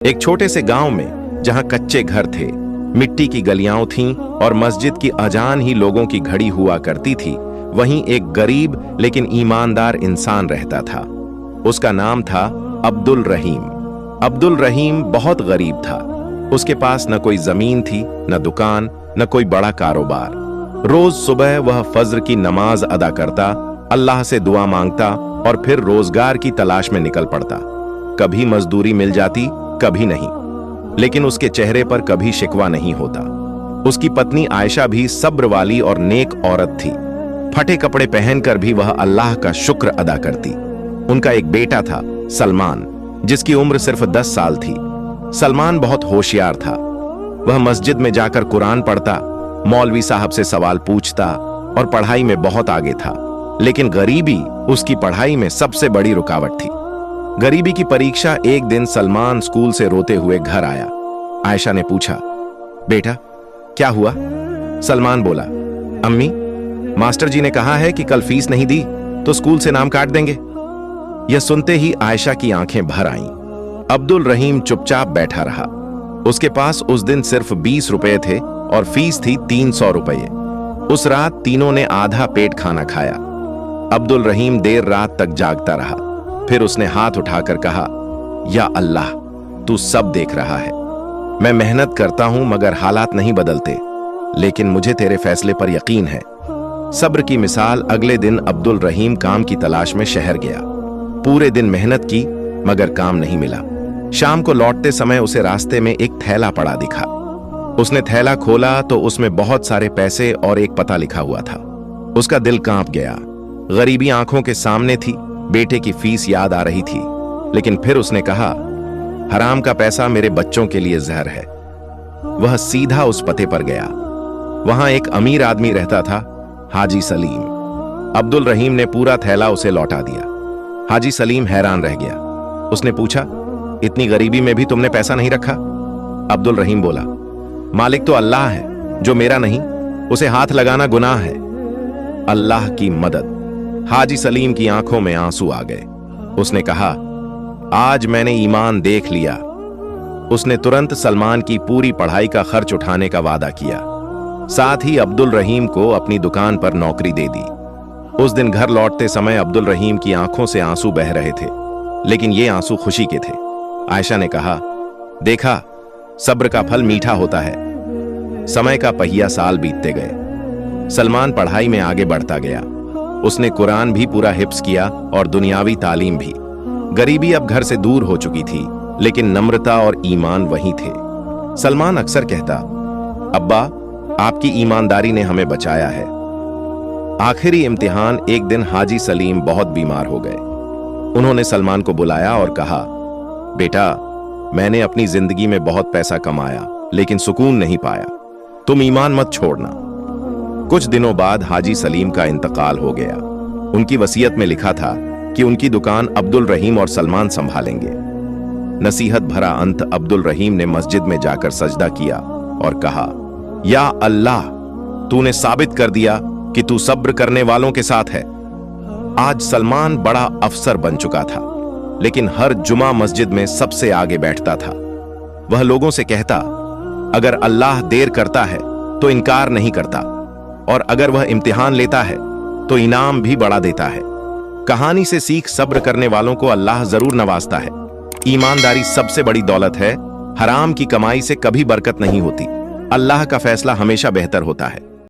एक छोटे से गांव में जहां कच्चे घर थे, मिट्टी की गलियां थीं और मस्जिद की अजान ही लोगों की घड़ी हुआ करती थी, वहीं एक गरीब लेकिन ईमानदार इंसान रहता था। उसका नाम था अब्दुल रहीम। अब्दुल रहीम बहुत गरीब था। उसके पास न कोई जमीन थी, न दुकान, न कोई बड़ा कारोबार। रोज सुबह वह फज्र की नमाज अदा करता, अल्लाह से दुआ मांगता और फिर रोजगार की तलाश में निकल पड़ता। कभी मजदूरी मिल जाती, कभी नहीं, लेकिन उसके चेहरे पर कभी शिकवा नहीं होता। उसकी पत्नी आयशा भी सब्र वाली और नेक औरत थी। फटे कपड़े पहनकर भी वह अल्लाह का शुक्र अदा करती। उनका एक बेटा था, सलमान, जिसकी उम्र सिर्फ 10 साल थी। सलमान बहुत होशियार था। वह मस्जिद में जाकर कुरान पढ़ता, मौलवी साहब से सवाल पूछता और पढ़ाई में बहुत आगे था। लेकिन गरीबी उसकी पढ़ाई में सबसे बड़ी रुकावट थी। गरीबी की परीक्षा एक दिन सलमान स्कूल से रोते हुए घर आया। आयशा ने पूछा, बेटा क्या हुआ? सलमान बोला, अम्मी, मास्टर जी ने कहा है कि कल फीस नहीं दी तो स्कूल से नाम काट देंगे। यह सुनते ही आयशा की आंखें भर आईं। अब्दुल रहीम चुपचाप बैठा रहा। उसके पास उस दिन सिर्फ 20 रुपए थे और फीस थी 300 रुपये। उस रात तीनों ने आधा पेट खाना खाया। अब्दुल रहीम देर रात तक जागता रहा। फिर उसने हाथ उठाकर कहा, या अल्लाह, तू सब देख रहा है। मैं मेहनत करता हूं मगर हालात नहीं बदलते, लेकिन मुझे तेरे फैसले पर यकीन है। सब्र की मिसाल। अगले दिन अब्दुल रहीम काम की तलाश में शहर गया। पूरे दिन मेहनत की मगर काम नहीं मिला। शाम को लौटते समय उसे रास्ते में एक थैला पड़ा दिखा। उसने थैला खोला तो उसमें बहुत सारे पैसे और एक पता लिखा हुआ था। उसका दिल कांप गया। गरीबी आंखों के सामने थी, बेटे की फीस याद आ रही थी। लेकिन फिर उसने कहा, हराम का पैसा मेरे बच्चों के लिए जहर है। वह सीधा उस पते पर गया। वहां एक अमीर आदमी रहता था, हाजी सलीम। अब्दुल रहीम ने पूरा थैला उसे लौटा दिया। हाजी सलीम हैरान रह गया। उसने पूछा, इतनी गरीबी में भी तुमने पैसा नहीं रखा? अब्दुल रहीम बोला, मालिक तो अल्लाह है, जो मेरा नहीं उसे हाथ लगाना गुनाह है। अल्लाह की मदद। हाजी सलीम की आंखों में आंसू आ गए। उसने कहा, आज मैंने ईमान देख लिया। उसने तुरंत सलमान की पूरी पढ़ाई का खर्च उठाने का वादा किया। साथ ही अब्दुल रहीम को अपनी दुकान पर नौकरी दे दी। उस दिन घर लौटते समय अब्दुल रहीम की आंखों से आंसू बह रहे थे, लेकिन ये आंसू खुशी के थे। आयशा ने कहा, देखा, सब्र का फल मीठा होता है। समय का पहिया साल बीतते गए। सलमान पढ़ाई में आगे बढ़ता गया। उसने कुरान भी पूरा हिफ्ज किया और दुनियावी तालीम भी। गरीबी अब घर से दूर हो चुकी थी, लेकिन नम्रता और ईमान वहीं थे। सलमान अक्सर कहता, अब्बा, आपकी ईमानदारी ने हमें बचाया है। आखिरी इम्तिहान एक दिन हाजी सलीम बहुत बीमार हो गए। उन्होंने सलमान को बुलाया और कहा, बेटा, मैंने अपनी जिंदगी में बहुत पैसा कमाया लेकिन सुकून नहीं पाया। तुम ईमान मत छोड़ना। कुछ दिनों बाद हाजी सलीम का इंतकाल हो गया। उनकी वसीयत में लिखा था कि उनकी दुकान अब्दुल रहीम और सलमान संभालेंगे। नसीहत भरा अंत अब्दुल रहीम ने मस्जिद में जाकर सजदा किया और कहा, या अल्लाह, तूने साबित कर दिया कि तू सब्र करने वालों के साथ है। आज सलमान बड़ा अफसर बन चुका था, लेकिन हर जुमा मस्जिद में सबसे आगे बैठता था। वह लोगों से कहता, अगर अल्लाह देर करता है तो इनकार नहीं करता, और अगर वह इम्तिहान लेता है तो इनाम भी बढ़ा देता है। कहानी से सीख, सब्र करने वालों को अल्लाह जरूर नवाजता है। ईमानदारी सबसे बड़ी दौलत है। हराम की कमाई से कभी बरकत नहीं होती। अल्लाह का फैसला हमेशा बेहतर होता है।